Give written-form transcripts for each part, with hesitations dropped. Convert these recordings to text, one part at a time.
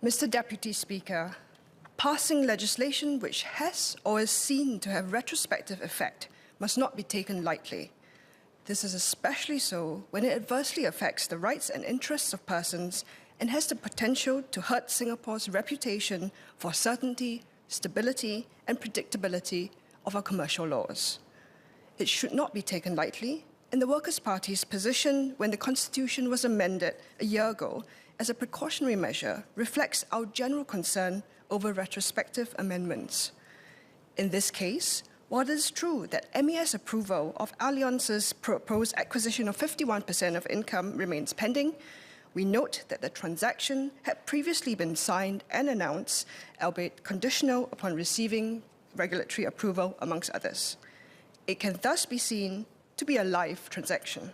Mr. Deputy Speaker, passing legislation which has or is seen to have retrospective effect must not be taken lightly. This is especially so when it adversely affects the rights and interests of persons and has the potential to hurt Singapore's reputation for certainty, stability, and predictability of our commercial laws. It should not be taken lightly, and the Workers' Party's position when the Constitution was amended a year ago as a precautionary measure reflects our general concern over retrospective amendments. In this case, while it is true that MES approval of Allianz's proposed acquisition of 51% of income remains pending, we note that the transaction had previously been signed and announced, albeit conditional upon receiving regulatory approval, amongst others. It can thus be seen to be a live transaction.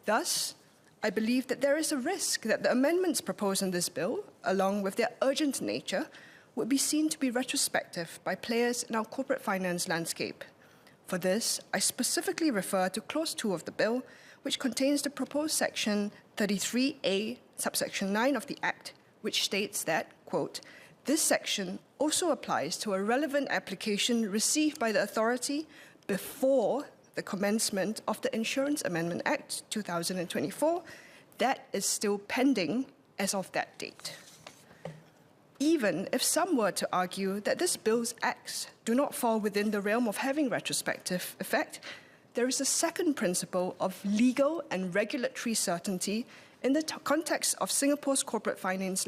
Thus, I believe that there is a risk that the amendments proposed in this bill, along with their urgent nature, would be seen to be retrospective by players in our corporate finance landscape. For this, I specifically refer to Clause 2 of the bill, which contains the proposed Section 33A, subsection 9 of the Act, which states that, quote, this section also applies to a relevant application received by the authority before the commencement of the Insurance Amendment Act 2024 that is still pending as of that date. Even if some were to argue that this bill's acts do not fall within the realm of having retrospective effect, there is a second principle of legal and regulatory certainty in the context of Singapore's corporate finance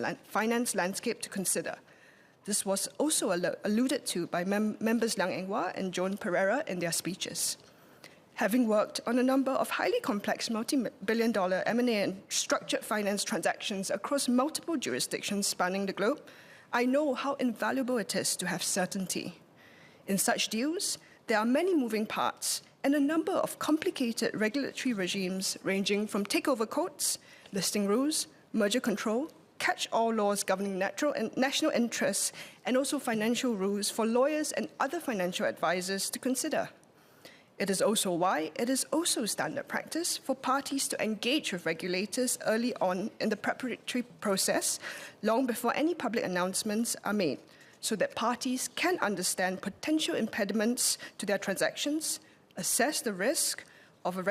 landscape to consider. This was also alluded to by members Liang Eng-Wah and Joan Pereira in their speeches. Having worked on a number of highly complex multi-billion-dollar M&A and structured finance transactions across multiple jurisdictions spanning the globe, I know how invaluable it is to have certainty. In such deals, there are many moving parts and a number of complicated regulatory regimes ranging from takeover codes, listing rules, merger control, catch-all laws governing national interests, and also financial rules for lawyers and other financial advisors to consider. It is also why it is also standard practice for parties to engage with regulators early on in the preparatory process, long before any public announcements are made, so that parties can understand potential impediments to their transactions, assess the risk of a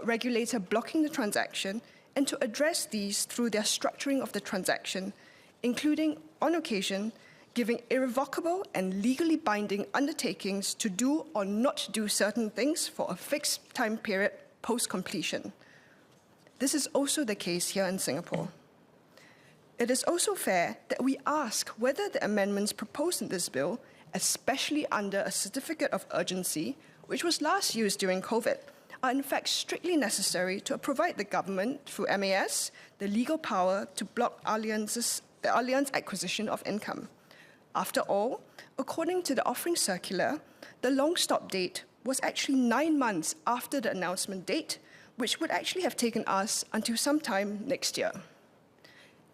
regulator blocking the transaction, and to address these through their structuring of the transaction, including, on occasion, giving irrevocable and legally binding undertakings to do or not do certain things for a fixed time period post-completion. This is also the case here in Singapore. It is also fair that we ask whether the amendments proposed in this bill, especially under a certificate of urgency, which was last used during COVID, are in fact strictly necessary to provide the government, through MAS, the legal power to block the Allianz acquisition of income. After all, according to the offering circular, the long stop date was actually 9 months after the announcement date, which would actually have taken us until sometime next year.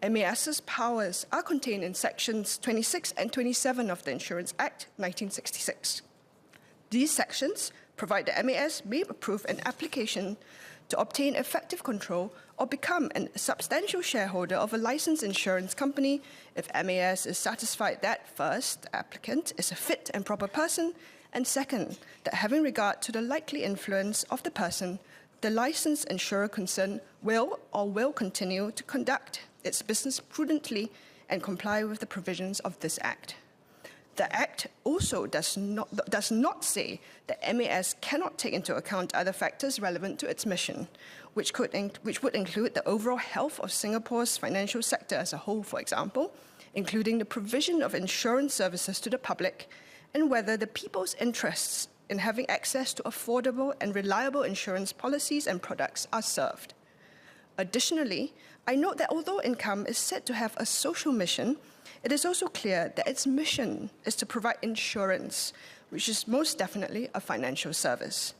MAS's powers are contained in Sections 26 and 27 of the Insurance Act 1966. These sections provide that MAS may approve an application to obtain effective control or become a substantial shareholder of a licensed insurance company if MAS is satisfied that, first, the applicant is a fit and proper person, and second, that having regard to the likely influence of the person, the licensed insurer concerned will continue to conduct its business prudently and comply with the provisions of this Act. The Act also does not say that MAS cannot take into account other factors relevant to its mission, which would include the overall health of Singapore's financial sector as a whole, for example, including the provision of insurance services to the public, and whether the people's interests in having access to affordable and reliable insurance policies and products are served. Additionally, I note that although income is said to have a social mission, it is also clear that its mission is to provide insurance, which is most definitely a financial service.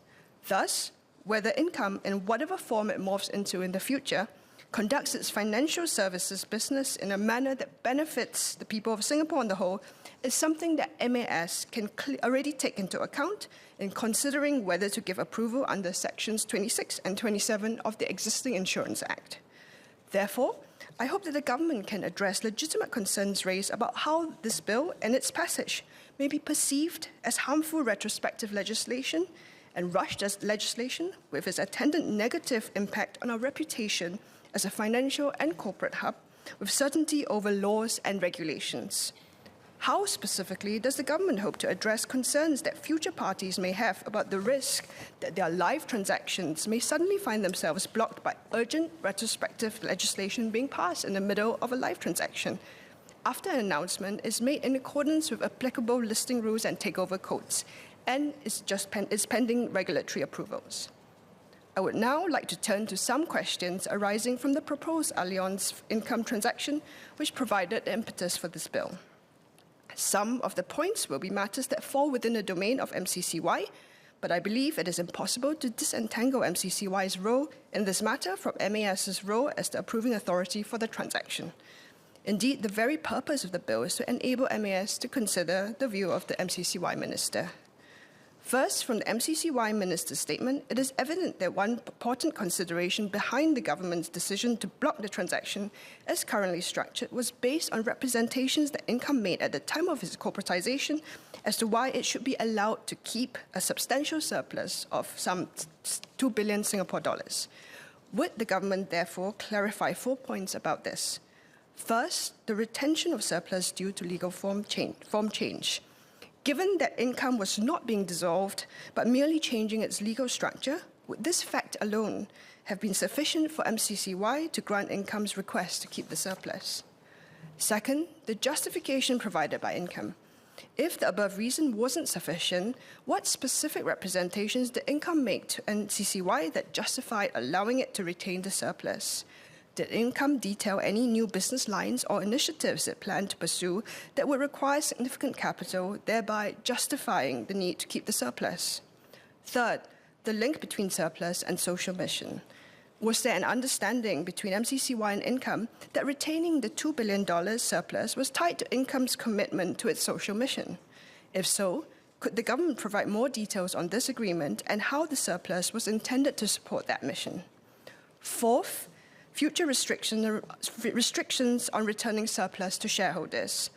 Thus, whether income, in whatever form it morphs into in the future, conducts its financial services business in a manner that benefits the people of Singapore on the whole, is something that MAS can already take into account in considering whether to give approval under Sections 26 and 27 of the existing Insurance Act. Therefore, I hope that the government can address legitimate concerns raised about how this bill and its passage may be perceived as harmful retrospective legislation and rushed as legislation with its attendant negative impact on our reputation as a financial and corporate hub with certainty over laws and regulations. How specifically does the government hope to address concerns that future parties may have about the risk that their live transactions may suddenly find themselves blocked by urgent retrospective legislation being passed in the middle of a live transaction, after an announcement is made in accordance with applicable listing rules and takeover codes, and is pending regulatory approvals? I would now like to turn to some questions arising from the proposed Allianz income transaction, which provided the impetus for this bill. Some of the points will be matters that fall within the domain of MCCY, but I believe it is impossible to disentangle MCCY's role in this matter from MAS's role as the approving authority for the transaction. Indeed, the very purpose of the bill is to enable MAS to consider the view of the MCCY minister. First, from the MCCY minister's statement, it is evident that one important consideration behind the government's decision to block the transaction as currently structured was based on representations that income made at the time of its corporatization as to why it should be allowed to keep a substantial surplus of some 2 billion Singapore dollars. Would the government therefore clarify 4 points about this? First, the retention of surplus due to legal form change. Given that income was not being dissolved, but merely changing its legal structure, would this fact alone have been sufficient for MCCY to grant income's request to keep the surplus? Second, the justification provided by income. If the above reason wasn't sufficient, what specific representations did income make to MCCY that justified allowing it to retain the surplus? Did income detail any new business lines or initiatives it planned to pursue that would require significant capital, thereby justifying the need to keep the surplus? Third, the link between surplus and social mission. Was there an understanding between MCCY and income that retaining the $2 billion surplus was tied to income's commitment to its social mission? If so, could the government provide more details on this agreement and how the surplus was intended to support that mission? Fourth, future restrictions on returning surplus to shareholders.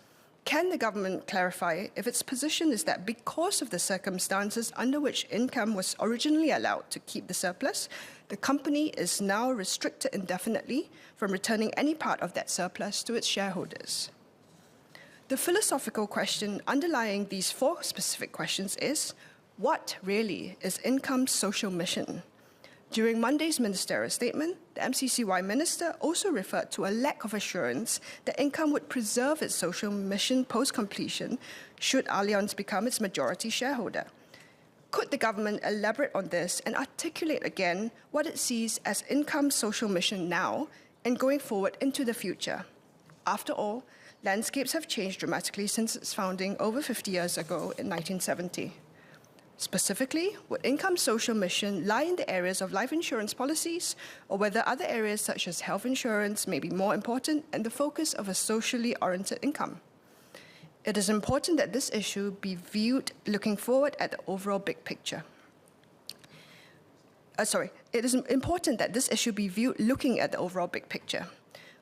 Can the government clarify if its position is that because of the circumstances under which income was originally allowed to keep the surplus, the company is now restricted indefinitely from returning any part of that surplus to its shareholders? The philosophical question underlying these 4 specific questions is, what really is income's social mission? During Monday's ministerial statement, the MCCY minister also referred to a lack of assurance that income would preserve its social mission post-completion should Allianz become its majority shareholder. Could the government elaborate on this and articulate again what it sees as income's social mission now and going forward into the future? After all, landscapes have changed dramatically since its founding over 50 years ago in 1970. Specifically, would income's social mission lie in the areas of life insurance policies, or whether other areas such as health insurance may be more important and the focus of a socially oriented income? It is important that this issue be viewed looking forward at the overall big picture. It is important that this issue be viewed looking at the overall big picture.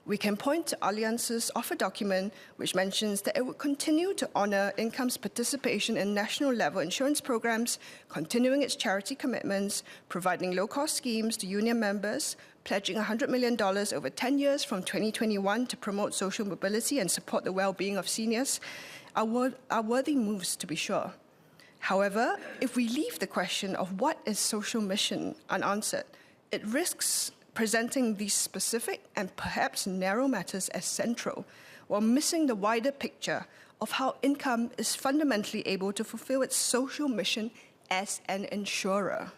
We can point to Allianz's offer document, which mentions that it would continue to honor income's participation in national-level insurance programs, continuing its charity commitments, providing low-cost schemes to union members, pledging $100 million over 10 years from 2021 to promote social mobility and support the well-being of seniors, are worthy moves to be sure. However, if we leave the question of what is social mission unanswered, it risks presenting these specific and perhaps narrow matters as central, while missing the wider picture of how income is fundamentally able to fulfill its social mission as an insurer.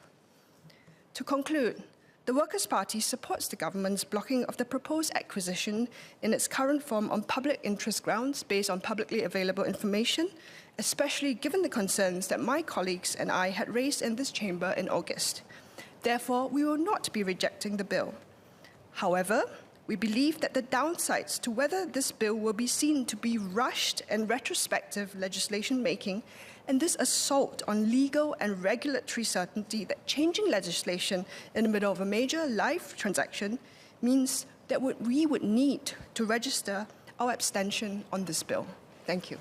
To conclude, the Workers' Party supports the government's blocking of the proposed acquisition in its current form on public interest grounds based on publicly available information, especially given the concerns that my colleagues and I had raised in this chamber in August. Therefore, we will not be rejecting the bill. However, we believe that the downsides to whether this bill will be seen to be rushed and retrospective legislation making, and this assault on legal and regulatory certainty that changing legislation in the middle of a major life transaction means that we would need to register our abstention on this bill. Thank you.